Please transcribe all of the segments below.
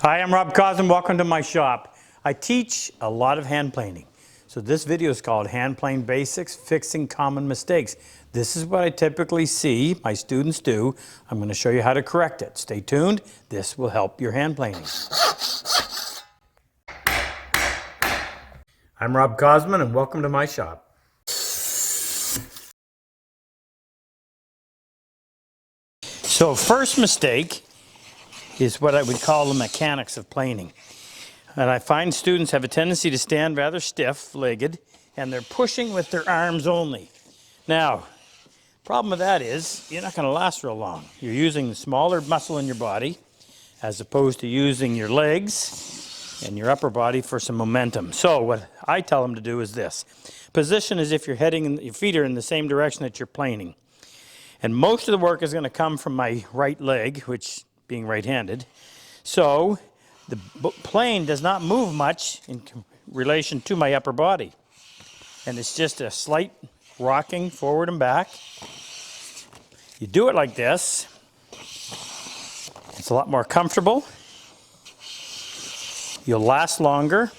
Hi, I'm Rob Cosman. Welcome to my shop. I teach a lot of hand planing. So this video is called Hand Plane Basics, Fixing Common Mistakes. This is what I typically see my students do. I'm going to show you how to correct it. Stay tuned. This will help your hand planing. I'm Rob Cosman and welcome to my shop. So first mistake is what I would call the mechanics of planing. And I find students have a tendency to stand rather stiff-legged, and they're pushing with their arms only. Now, problem with that is you're not going to last real long. You're using the smaller muscle in your body as opposed to using your legs and your upper body for some momentum. So what I tell them to do is this. Position as if your feet are in the same direction that you're planing. And most of the work is going to come from my right leg, which being right-handed. So the plane does not move much in relation to my upper body. And it's just a slight rocking forward and back. You do it like this. It's a lot more comfortable. You'll last longer.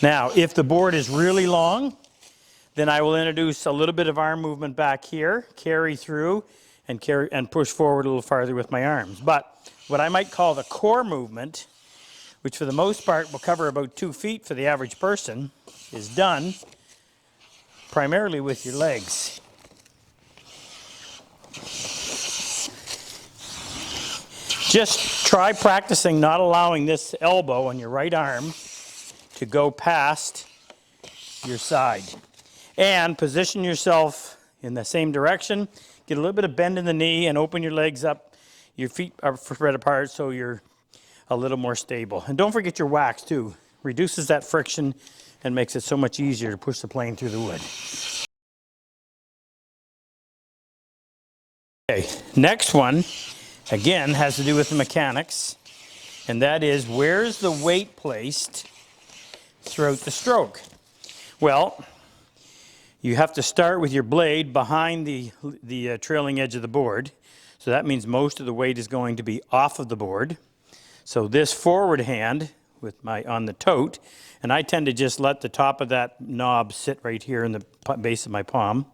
Now, if the board is really long, then I will introduce a little bit of arm movement back here, carry through, and push forward a little farther with my arms. But what I might call the core movement, which for the most part will cover about 2 feet for the average person, is done primarily with your legs. Just try practicing not allowing this elbow on your right arm to go past your side. And position yourself in the same direction. Get a little bit of bend in the knee and open your legs up. Your feet are spread apart so you're a little more stable. And don't forget your wax too. Reduces that friction and makes it so much easier to push the plane through the wood. Okay, next one, again, has to do with the mechanics. And that is, where's the weight placed throughout the stroke? Well, you have to start with your blade behind the trailing edge of the board. So that means most of the weight is going to be off of the board. So this forward hand with on the tote, and I tend to just let the top of that knob sit right here in the base of my palm.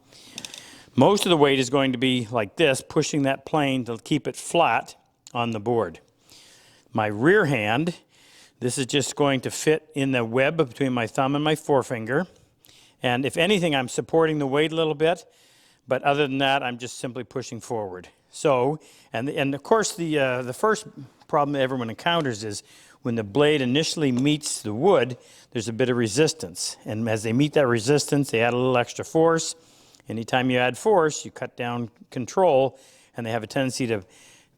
Most of the weight is going to be like this, pushing that plane to keep it flat on the board. My rear hand, this is just going to fit in the web between my thumb and my forefinger. And if anything, I'm supporting the weight a little bit, but other than that, I'm just simply pushing forward. So, and of course, the first problem that everyone encounters is when the blade initially meets the wood, there's a bit of resistance. And as they meet that resistance, they add a little extra force. Anytime you add force, you cut down control, and they have a tendency to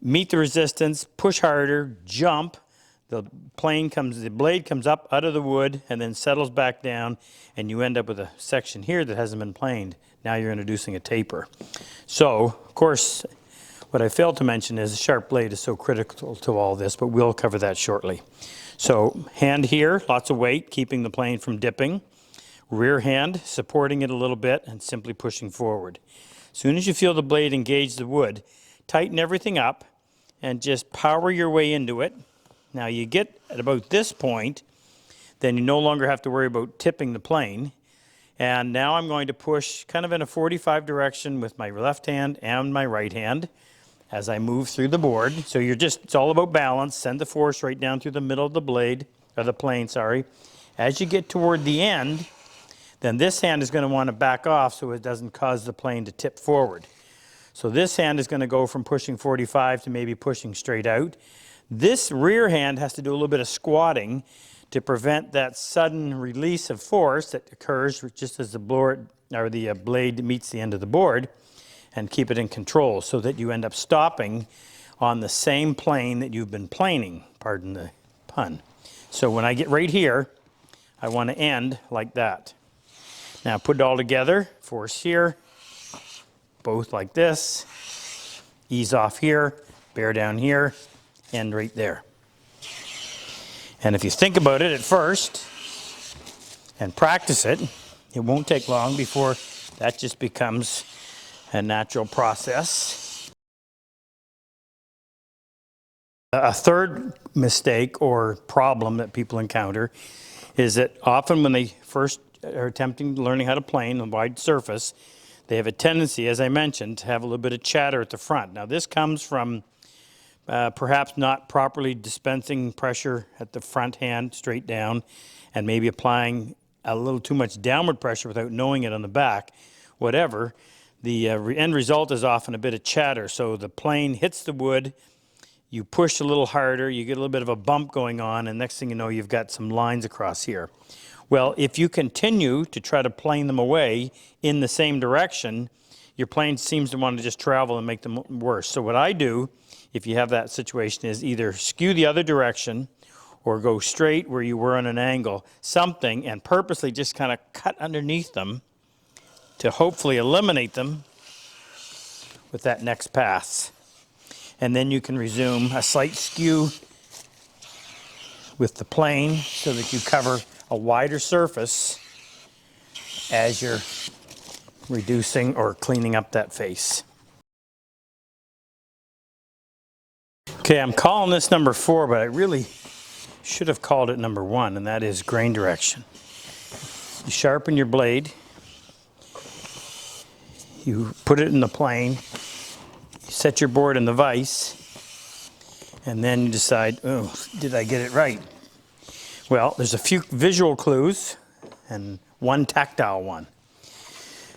meet the resistance, push harder, jump. The blade comes up out of the wood and then settles back down, and you end up with a section here that hasn't been planed. Now you're introducing a taper. So, of course, what I failed to mention is the sharp blade is so critical to all this, but we'll cover that shortly. So, hand here, lots of weight, keeping the plane from dipping. Rear hand, supporting it a little bit and simply pushing forward. As soon as you feel the blade engage the wood, tighten everything up and just power your way into it. Now you get at about this point, then you no longer have to worry about tipping the plane. And now I'm going to push kind of in a 45 direction with my left hand and my right hand as I move through the board. So it's all about balance. Send the force right down through the middle of the blade, or the plane, sorry. As you get toward the end, then this hand is going to want to back off so it doesn't cause the plane to tip forward. So this hand is going to go from pushing 45 to maybe pushing straight out. This rear hand has to do a little bit of squatting to prevent that sudden release of force that occurs just as the blade meets the end of the board, and keep it in control so that you end up stopping on the same plane that you've been planing, pardon the pun. So when I get right here, I want to end like that. Now put it all together, force here, both like this, ease off here, bear down here, end right there. And if you think about it at first and practice it, it won't take long before that just becomes a natural process. A third mistake or problem that people encounter is that often when they first are attempting learning how to plane on a wide surface, they have a tendency, as I mentioned, to have a little bit of chatter at the front. Now this comes from perhaps not properly dispensing pressure at the front hand straight down, and maybe applying a little too much downward pressure without knowing it on the back. Whatever, the end result is often a bit of chatter. So the plane hits the wood, you push a little harder, you get a little bit of a bump going on, and next thing you know, you've got some lines across here. Well, if you continue to try to plane them away in the same direction, your plane seems to want to just travel and make them worse. So what I do, if you have that situation, is either skew the other direction or go straight where you were on an angle, something, and purposely just kind of cut underneath them to hopefully eliminate them with that next pass. And then you can resume a slight skew with the plane so that you cover a wider surface as you're reducing or cleaning up that face. Okay, I'm calling this number 4, but I really should have called it number 1, and that is grain direction. You sharpen your blade, you put it in the plane, you set your board in the vise, and then you decide, oh, did I get it right? Well, there's a few visual clues and one tactile one.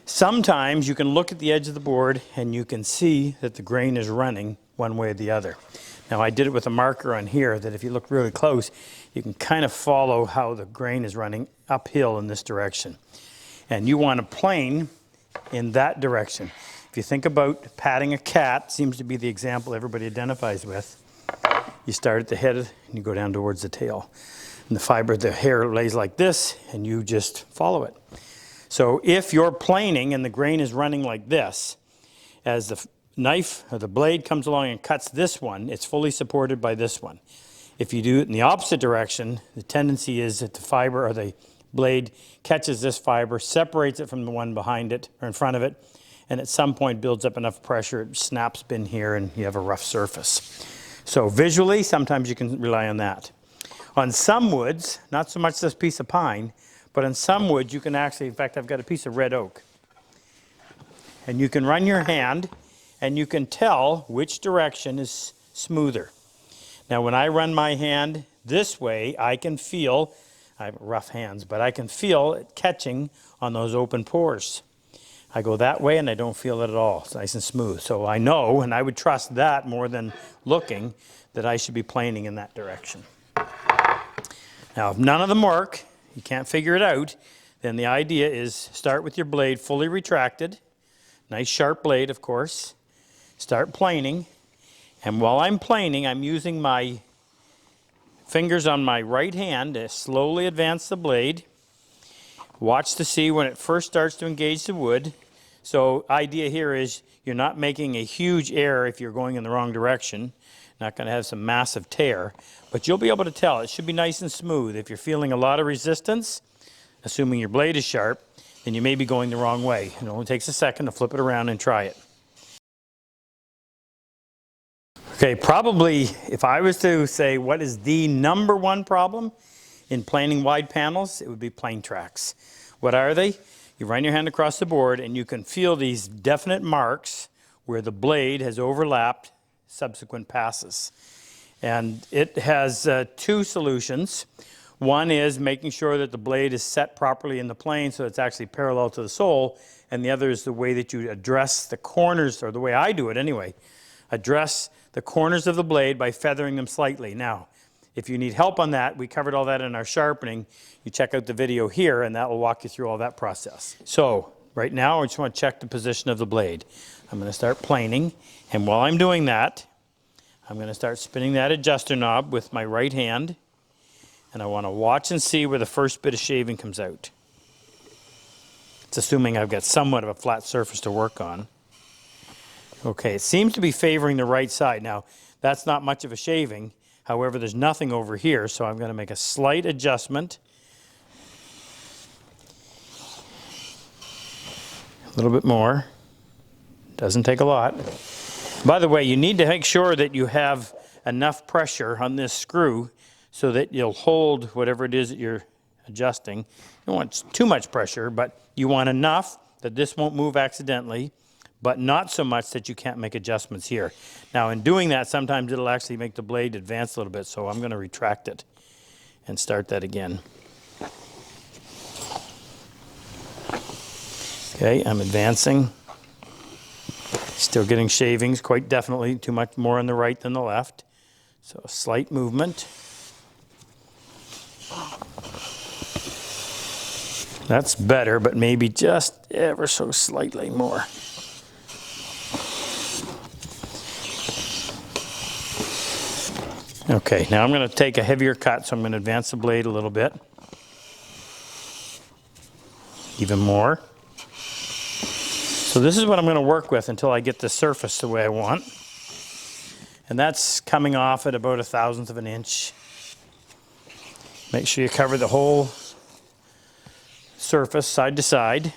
Sometimes you can look at the edge of the board and you can see that the grain is running one way or the other. Now I did it with a marker on here that if you look really close, you can kind of follow how the grain is running uphill in this direction. And you want to plane in that direction. If you think about patting a cat, seems to be the example everybody identifies with. You start at the head and you go down towards the tail. And the fiber of the hair lays like this, and you just follow it. So if you're planing and the grain is running like this, as the knife or the blade comes along and cuts this one, it's fully supported by this one. If you do it in the opposite direction, the tendency is that the fiber or the blade catches this fiber, separates it from the one behind it or in front of it, and at some point builds up enough pressure, it snaps in here and you have a rough surface. So visually, sometimes you can rely on that. On some woods, not so much this piece of pine, but on some woods you can actually, in fact I've got a piece of red oak. And you can run your hand and you can tell which direction is smoother. Now when I run my hand this way, I can feel, I have rough hands, but I can feel it catching on those open pores. I go that way and I don't feel it at all. It's nice and smooth. So I know, and I would trust that more than looking, that I should be planing in that direction. Now, if none of them work, you can't figure it out, then the idea is start with your blade fully retracted, nice sharp blade, of course. Start planing, and while I'm planing, I'm using my fingers on my right hand to slowly advance the blade. Watch to see when it first starts to engage the wood. So idea here is you're not making a huge error if you're going in the wrong direction. Not going to have some massive tear, but you'll be able to tell. It should be nice and smooth. If you're feeling a lot of resistance, assuming your blade is sharp, then you may be going the wrong way. It only takes a second to flip it around and try it. Okay, probably if I was to say what is the number 1 problem in planing wide panels, it would be plane tracks. What are they? You run your hand across the board and you can feel these definite marks where the blade has overlapped subsequent passes. And it has 2 solutions. One is making sure that the blade is set properly in the plane so it's actually parallel to the sole, and the other is the way that you address the corners, or the way I do it anyway, address the corners of the blade by feathering them slightly. Now, if you need help on that, we covered all that in our sharpening. You check out the video here and that will walk you through all that process. So, right now I just want to check the position of the blade. I'm going to start planing, and while I'm doing that, I'm going to start spinning that adjuster knob with my right hand, and I want to watch and see where the first bit of shaving comes out. It's assuming I've got somewhat of a flat surface to work on. Okay, it seems to be favoring the right side. Now, that's not much of a shaving. However, there's nothing over here, so I'm going to make a slight adjustment. A little bit more. Doesn't take a lot. By the way, you need to make sure that you have enough pressure on this screw so that you'll hold whatever it is that you're adjusting. You don't want too much pressure, but you want enough that this won't move accidentally, but not so much that you can't make adjustments here. Now in doing that, sometimes it'll actually make the blade advance a little bit, so I'm going to retract it and start that again. Okay, I'm advancing. Still getting shavings, quite definitely too much more on the right than the left. So a slight movement. That's better, but maybe just ever so slightly more. Okay, now I'm going to take a heavier cut, so I'm going to advance the blade a little bit. Even more. So this is what I'm going to work with until I get the surface the way I want. And that's coming off at about 1/1000 of an inch. Make sure you cover the whole surface side to side.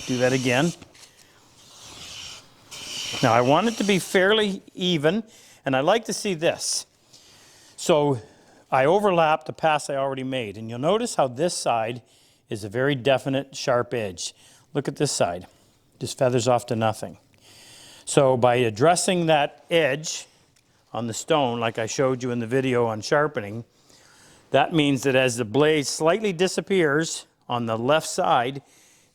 Do that again. Now I want it to be fairly even, and I like to see this. So I overlap the pass I already made, and you'll notice how this side is a very definite sharp edge. Look at this side. Just feathers off to nothing. So by addressing that edge on the stone, like I showed you in the video on sharpening, that means that as the blade slightly disappears on the left side,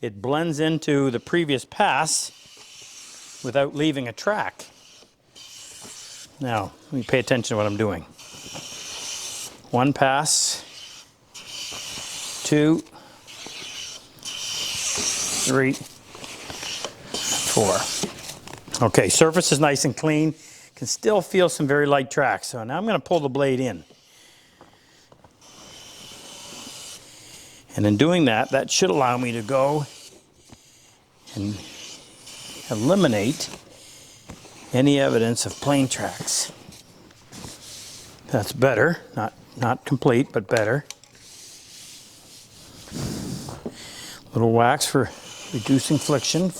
it blends into the previous pass without leaving a track. Now, let me pay attention to what I'm doing. One pass, 2, 3, 4. Okay, surface is nice and clean. Can still feel some very light tracks. So now I'm going to pull the blade in. And in doing that, that should allow me to go and eliminate any evidence of plane tracks. That's better. Not complete, but better. Little wax for reducing friction,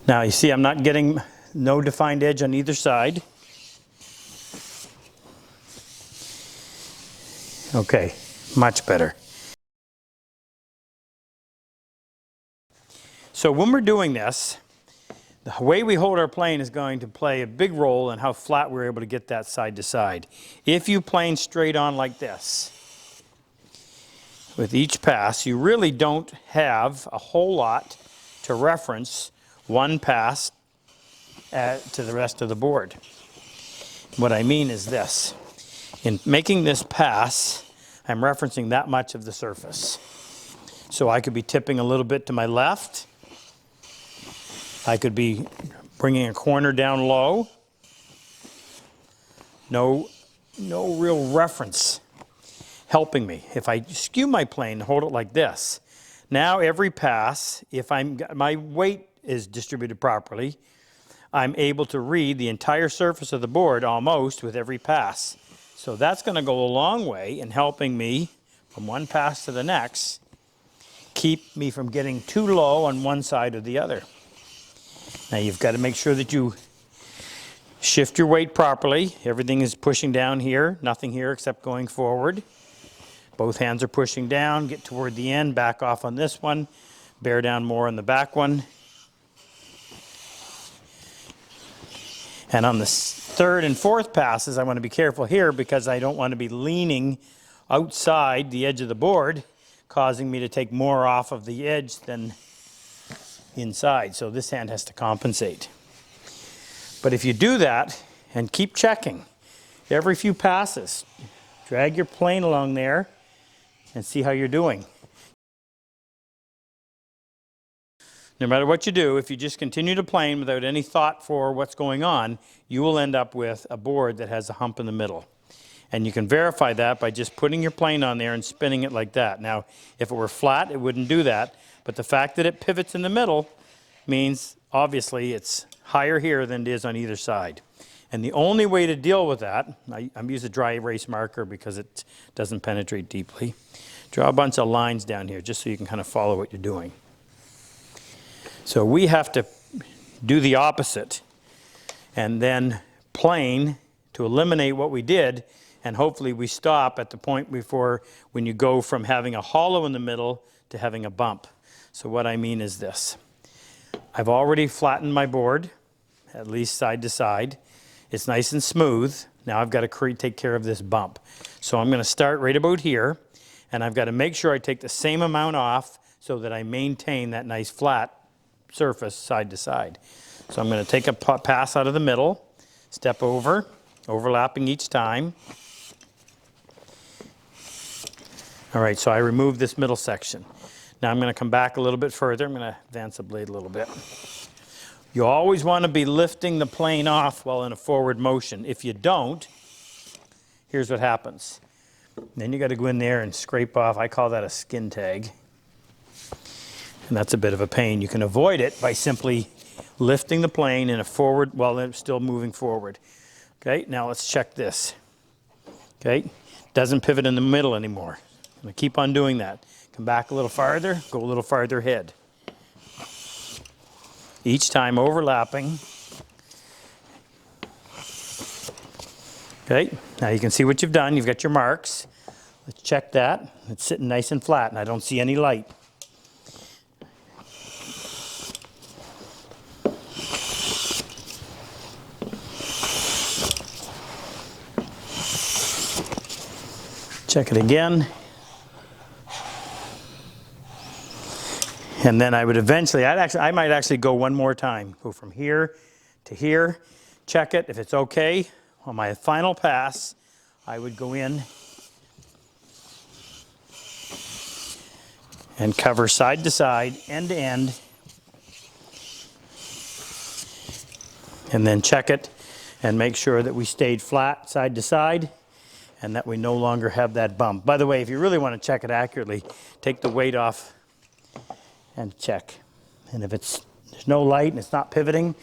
Now you see I'm not getting no defined edge on either side. Okay, much better. So when we're doing this, the way we hold our plane is going to play a big role in how flat we're able to get that side to side. If you plane straight on like this, with each pass, you really don't have a whole lot to reference one pass to the rest of the board. What I mean is this. In making this pass, I'm referencing that much of the surface. So I could be tipping a little bit to my left. I could be bringing a corner down low. No real reference helping me. If I skew my plane, hold it like this, now every pass, if my weight is distributed properly, I'm able to read the entire surface of the board almost with every pass. So that's going to go a long way in helping me from one pass to the next, keep me from getting too low on one side or the other. Now you've got to make sure that you shift your weight properly. Everything is pushing down here, nothing here except going forward. Both hands are pushing down, get toward the end, back off on this one, bear down more on the back one. And on the third and fourth passes, I want to be careful here because I don't want to be leaning outside the edge of the board, causing me to take more off of the edge than inside. So this hand has to compensate. But if you do that and keep checking every few passes, drag your plane along there and see how you're doing. No matter what you do, if you just continue to plane without any thought for what's going on, you will end up with a board that has a hump in the middle. And you can verify that by just putting your plane on there and spinning it like that. Now, if it were flat, it wouldn't do that. But the fact that it pivots in the middle means, obviously, it's higher here than it is on either side. And the only way to deal with that, I'm using a dry erase marker because it doesn't penetrate deeply. Draw a bunch of lines down here just so you can kind of follow what you're doing. So we have to do the opposite and then plane to eliminate what we did, and hopefully we stop at the point before when you go from having a hollow in the middle to having a bump. So what I mean is this. I've already flattened my board, at least side to side. It's nice and smooth. Now I've got to take care of this bump. So I'm going to start right about here, and I've got to make sure I take the same amount off so that I maintain that nice flat surface side to side. So I'm going to take a pass out of the middle, step over, overlapping each time. All right, so I removed this middle section. Now I'm going to come back a little bit further. I'm going to advance the blade a little bit. You always want to be lifting the plane off while in a forward motion. If you don't, here's what happens. Then you got to go in there and scrape off. I call that a skin tag. And that's a bit of a pain. You can avoid it by simply lifting the plane in a forward while it's still moving forward. Okay, now let's check this. Okay, doesn't pivot in the middle anymore. I'm going to keep on doing that. Come back a little farther, go a little farther ahead. Each time overlapping. Okay, now you can see what you've done. You've got your marks. Let's check that. It's sitting nice and flat, and I don't see any light. Check it again. And then I would eventually, I might actually go one more time. Go from here to here, check it. If it's okay, on my final pass, I would go in and cover side to side, end to end, and then check it and make sure that we stayed flat side to side and that we no longer have that bump. By the way, if you really want to check it accurately, take the weight off and check. And if there's no light and it's not pivoting,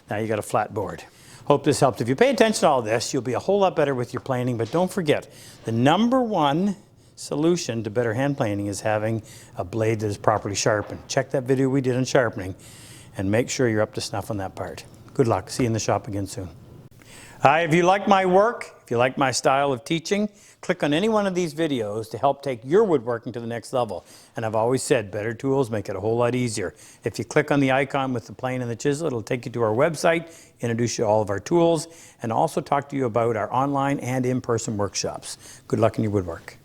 now you got a flat board. Hope this helped. If you pay attention to all this, you'll be a whole lot better with your planing, but don't forget, the #1 solution to better hand planing is having a blade that is properly sharpened. Check that video we did on sharpening and make sure you're up to snuff on that part. Good luck. See you in the shop again soon. Hi, if you like my work, if you like my style of teaching, click on any one of these videos to help take your woodworking to the next level. And I've always said better tools make it a whole lot easier. If you click on the icon with the plane and the chisel, it'll take you to our website, introduce you to all of our tools, and also talk to you about our online and in-person workshops. Good luck in your woodwork.